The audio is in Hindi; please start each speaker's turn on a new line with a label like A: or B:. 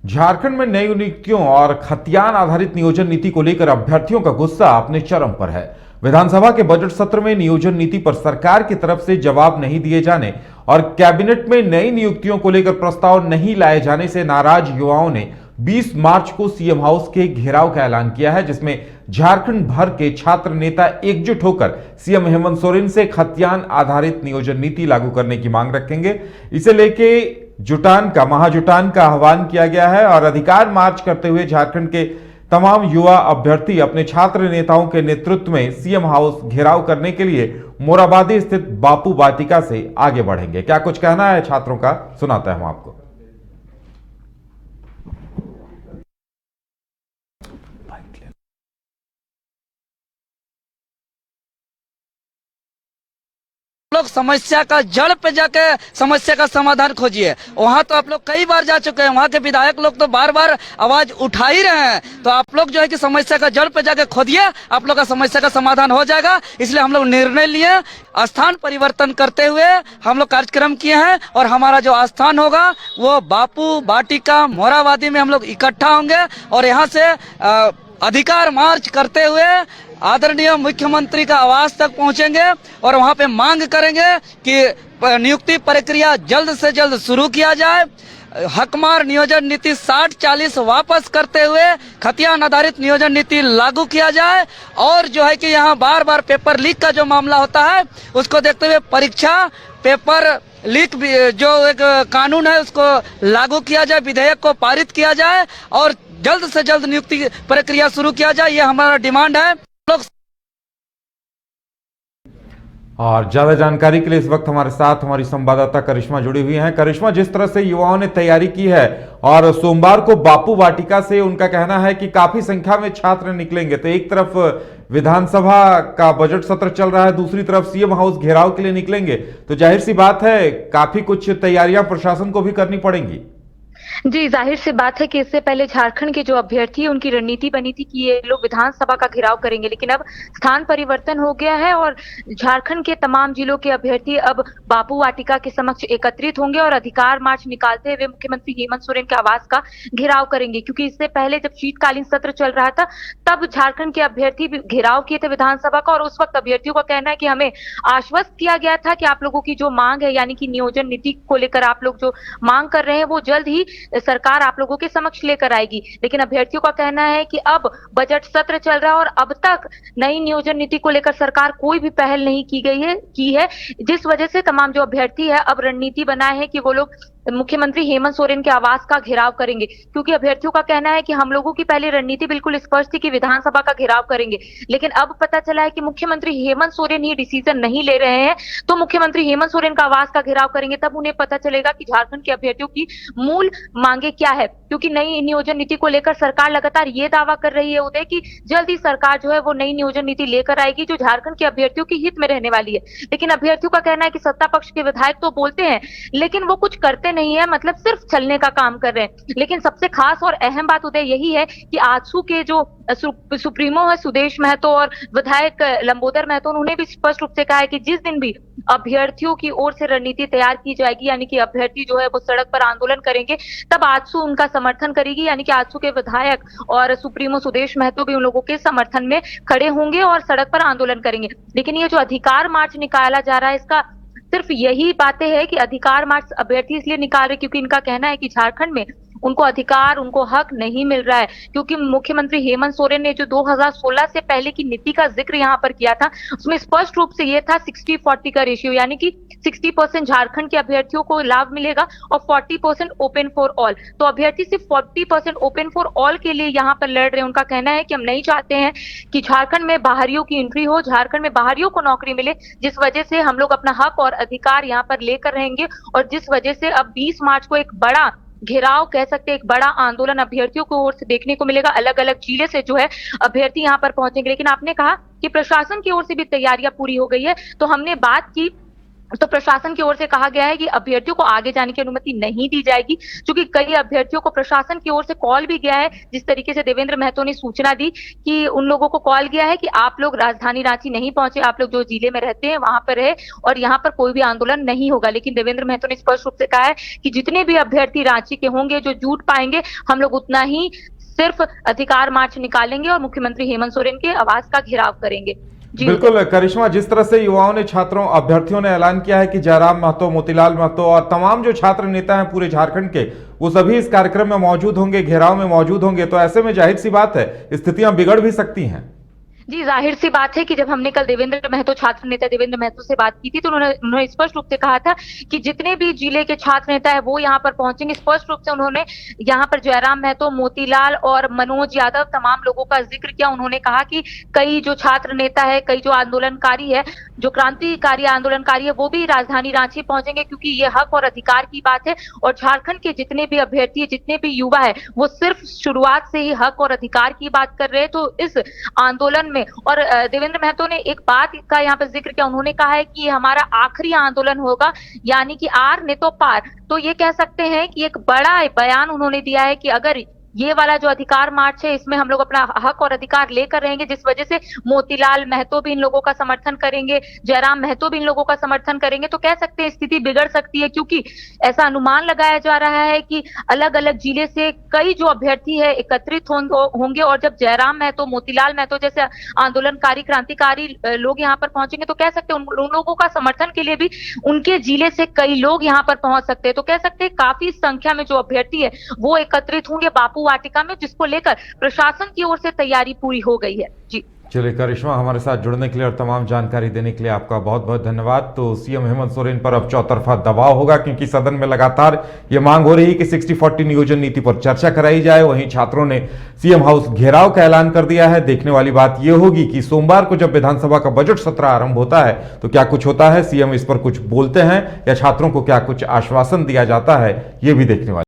A: झारखंड में नई नियुक्तियों और खतियान आधारित नियोजन नीति को लेकर अभ्यर्थियों का गुस्सा अपने चरम पर है। विधानसभा के बजट सत्र में नियोजन नीति पर सरकार की तरफ से जवाब नहीं दिए जाने और कैबिनेट में नई नियुक्तियों को लेकर प्रस्ताव नहीं लाए जाने से नाराज युवाओं ने 20 मार्च को सीएम हाउस के घेराव का ऐलान किया है, जिसमें झारखंड भर के छात्र नेता एकजुट होकर सीएम हेमंत सोरेन से खतियान आधारित नियोजन नीति लागू करने की मांग रखेंगे। इसे लेके महाजुटान का आह्वान किया गया है और अधिकार मार्च करते हुए झारखंड के तमाम युवा अभ्यर्थी अपने छात्र नेताओं के नेतृत्व में सीएम हाउस घेराव करने के लिए मोराबादी स्थित बापू वाटिका से आगे बढ़ेंगे। क्या कुछ कहना है छात्रों का, सुनाते हैं हम आपको।
B: लोग समस्या का जड़ पे जाके समस्या का समाधान खोजिए। वहाँ तो आप लोग कई बार जा चुके हैं, वहाँ के विधायक लोग तो बार बार आवाज उठा ही रहे हैं। तो आप लोग जो है कि समस्या का जड़ पे जाके खोदिए, आप लोग का समस्या का समाधान हो जाएगा। इसलिए हम लोग निर्णय लिए, स्थान परिवर्तन करते हुए हम लोग कार्यक्रम किए हैं और हमारा जो स्थान होगा वो बापू वाटिका मोराबादी में हम लोग इकट्ठा होंगे और यहाँ से अधिकार मार्च करते हुए आदरणीय मुख्यमंत्री का आवास तक पहुंचेंगे और वहां पे मांग करेंगे कि नियुक्ति प्रक्रिया जल्द से जल्द शुरू किया जाए। हकमार नियोजन नीति 60-40 वापस करते हुए खतियान आधारित नियोजन नीति लागू किया जाए और जो है कि यहाँ बार बार पेपर लीक का जो मामला होता है उसको देखते हुए परीक्षा पेपर लीक जो एक कानून है उसको लागू किया जाए, विधेयक को पारित किया जाए और जल्द से जल्द नियुक्ति प्रक्रिया शुरू किया जाए। ये हमारा डिमांड है।
A: और ज्यादा जानकारी के लिए इस वक्त हमारे साथ हमारी संवाददाता करिश्मा जुड़ी हुई हैं। करिश्मा, जिस तरह से युवाओं ने तैयारी की है और सोमवार को बापू वाटिका से उनका कहना है कि काफी संख्या में छात्र निकलेंगे, तो एक तरफ विधानसभा का बजट सत्र चल रहा है, दूसरी तरफ सीएम हाउस घेराव के लिए निकलेंगे, तो जाहिर सी बात है काफी कुछ तैयारियां प्रशासन को भी करनी पड़ेंगी।
C: जी, जाहिर सी बात है कि इससे पहले झारखंड के जो अभ्यर्थी है उनकी रणनीति बनी थी कि ये लोग विधानसभा का घेराव करेंगे, लेकिन अब स्थान परिवर्तन हो गया है और झारखंड के तमाम जिलों के अभ्यर्थी अब बापू वाटिका के समक्ष एकत्रित होंगे और अधिकार मार्च निकालते हुए मुख्यमंत्री हेमंत सोरेन के आवास का घेराव करेंगे। क्योंकि इससे पहले जब शीतकालीन सत्र चल रहा था तब झारखंड के अभ्यर्थी घेराव किए थे विधानसभा का और उस वक्त अभ्यर्थियों का कहना है कि हमें आश्वस्त किया गया था कि आप लोगों की जो मांग है यानी कि नियोजन नीति को लेकर आप लोग जो मांग कर रहे हैं वो जल्द ही सरकार आप लोगों के समक्ष लेकर आएगी। लेकिन अभ्यर्थियों का कहना है कि अब बजट सत्र चल रहा है और अब तक नई नियोजन नीति को लेकर सरकार कोई भी पहल नहीं की है, जिस वजह से तमाम जो अभ्यर्थी है अब रणनीति बनाए हैं कि वो लोग मुख्यमंत्री हेमंत सोरेन के आवास का घेराव करेंगे। क्योंकि अभ्यर्थियों का कहना है कि हम लोगों की पहले रणनीति बिल्कुल स्पष्ट थी कि विधानसभा का घेराव करेंगे, लेकिन अब पता चला है कि मुख्यमंत्री हेमंत सोरेन ही डिसीजन नहीं ले रहे हैं, तो मुख्यमंत्री हेमंत सोरेन का आवास का घेराव करेंगे। तब उन्हें पता चलेगा कि झारखंड के अभ्यर्थियों की मूल मांगे क्या है। क्योंकि नई नियोजन नीति को लेकर सरकार लगातार ये दावा कर रही है उदय कि जल्द ही सरकार जो है वो नई नियोजन नीति लेकर आएगी जो झारखंड के अभ्यर्थियों की हित में रहने वाली है। लेकिन अभ्यर्थियों का कहना है कि सत्ता पक्ष के विधायक तो बोलते हैं लेकिन वो कुछ करते नहीं है, मतलब सिर्फ चलने का काम कर रहे हैं। लेकिन सबसे खास और अहम बात उदय यही है कि आजसू के जो सुप्रीमो है सुदेश महतो और विधायक लंबोदर महतो, उन्होंने भी स्पष्ट रूप से कहा है कि जिस दिन भी अभ्यर्थियों की ओर से रणनीति तैयार की जाएगी यानी कि अभ्यर्थी जो है वो सड़क पर आंदोलन करेंगे, तब आजसू उनका समर्थन करेगी। यानी कि आजसू के विधायक और सुप्रीमो सुदेश महतो भी उन लोगों के समर्थन में खड़े होंगे और सड़क पर आंदोलन करेंगे। लेकिन ये जो अधिकार मार्च निकाला जा रहा है इसका सिर्फ यही बातें है कि अधिकार मार्च अभ्यर्थी इसलिए निकाल रहे क्योंकि इनका कहना है कि झारखंड में उनको अधिकार, उनको हक नहीं मिल रहा है। क्योंकि मुख्यमंत्री हेमंत सोरेन ने जो 2016 से पहले की नीति का जिक्र यहाँ पर किया था उसमें स्पष्ट रूप से ये था 60-40 का रेशियो, यानी कि 60% झारखंड के अभ्यर्थियों को लाभ मिलेगा और 40% ओपन फॉर ऑल। तो अभ्यर्थी सिर्फ 40% ओपन फॉर ऑल के लिए यहाँ पर लड़ रहे हैं। उनका कहना है कि हम नहीं चाहते हैं कि झारखंड में बाहरियों की एंट्री हो, झारखंड में बाहरियों को नौकरी मिले, जिस वजह से हम लोग अपना हक और अधिकार यहाँ पर लेकर रहेंगे और जिस वजह से अब 20 मार्च को एक बड़ा घेराव कह सकते हैं, एक बड़ा आंदोलन अभ्यर्थियों की ओर से देखने को मिलेगा। अलग अलग जिले से जो है अभ्यर्थी यहाँ पर पहुंचेंगे। लेकिन आपने कहा कि प्रशासन की ओर से भी तैयारियां पूरी हो गई है, तो हमने बात की तो प्रशासन की ओर से कहा गया है कि अभ्यर्थियों को आगे जाने की अनुमति नहीं दी जाएगी, क्योंकि कई अभ्यर्थियों को प्रशासन की ओर से कॉल भी गया है। जिस तरीके से देवेंद्र महतो ने सूचना दी कि उन लोगों को कॉल गया है कि आप लोग राजधानी रांची नहीं पहुंचे, आप लोग जो जिले में रहते हैं वहां पर रहे और यहाँ पर कोई भी आंदोलन नहीं होगा। लेकिन देवेंद्र महतो ने स्पष्ट रूप से कहा है कि जितने भी अभ्यर्थी रांची के होंगे जो जुट पाएंगे, हम लोग उतना ही सिर्फ अधिकार मार्च निकालेंगे और मुख्यमंत्री हेमंत सोरेन के आवास का घेराव करेंगे। जी
A: बिल्कुल करिश्मा, जिस तरह से युवाओं ने, छात्रों, अभ्यर्थियों ने ऐलान किया है कि जयराम महतो, मोतीलाल महतो और तमाम जो छात्र नेता हैं पूरे झारखंड के, वो सभी इस कार्यक्रम में मौजूद होंगे, घेराव में मौजूद होंगे, तो ऐसे में जाहिर सी बात है स्थितियां बिगड़ भी सकती हैं।
C: जी, जाहिर सी बात है कि जब हमने कल देवेंद्र महतो, छात्र नेता देवेंद्र महतो से बात की थी, तो उन्होंने स्पष्ट रूप से कहा था कि जितने भी जिले के छात्र नेता है वो यहाँ पर पहुंचेंगे। स्पष्ट रूप से उन्होंने यहाँ पर जयराम महतो, मोतीलाल और मनोज यादव, तमाम लोगों का जिक्र किया। उन्होंने कहा कि कई जो छात्र नेता है, कई जो आंदोलनकारी है, जो क्रांतिकारी आंदोलनकारी है, वो भी राजधानी रांची पहुंचेंगे, क्योंकि ये हक और अधिकार की बात है। और झारखंड के जितने भी अभ्यर्थी है, जितने भी युवा है, वो सिर्फ शुरुआत से ही हक और अधिकार की बात कर रहे हैं। तो इस आंदोलन में, और देवेंद्र महतो ने एक बात का यहाँ पर जिक्र किया, उन्होंने कहा है कि ये हमारा आखिरी आंदोलन होगा, यानी कि आर ने तो पार। तो ये कह सकते हैं कि एक बड़ा बयान उन्होंने दिया है कि अगर ये वाला जो अधिकार मार्च है, इसमें हम लोग अपना हक और अधिकार लेकर रहेंगे, जिस वजह से मोतीलाल महतो भी इन लोगों का समर्थन करेंगे, जयराम महतो भी इन लोगों का समर्थन करेंगे, तो कह सकते हैं स्थिति बिगड़ सकती है। क्योंकि ऐसा अनुमान लगाया जा रहा है कि अलग अलग जिले से कई जो अभ्यर्थी है एकत्रित होंगे, और जब जयराम महतो, मोतीलाल महतो जैसे आंदोलनकारी, क्रांतिकारी लोग यहाँ पर पहुंचेंगे, तो कह सकते हैं उन लोगों का समर्थन के लिए भी उनके जिले से कई लोग यहाँ पर पहुंच सकते हैं। तो कह सकते हैं काफी संख्या में जो अभ्यर्थी है वो एकत्रित होंगे बापू वाटिका में, जिसको लेकर प्रशासन की ओर से तैयारी पूरी हो गई है। जी
A: चलिए करिश्मा, हमारे साथ जुड़ने के लिए और तमाम जानकारी देने के लिए आपका बहुत बहुत धन्यवाद। तो सीएम हेमंत सोरेन पर अब चौतरफा दबाव होगा, क्योंकि सदन में लगातार ये मांग हो रही है कि 60-40 नियोजन नीति पर चर्चा कराई जाए। वहीं छात्रों ने सीएम हाउस घेराव का ऐलान कर दिया है। देखने वाली बात यह होगी कि सोमवार को जब विधानसभा का बजट सत्र आरंभ होता है तो क्या कुछ होता है, सीएम इस पर कुछ बोलते हैं या छात्रों को क्या कुछ आश्वासन दिया जाता है, ये भी देखने वाली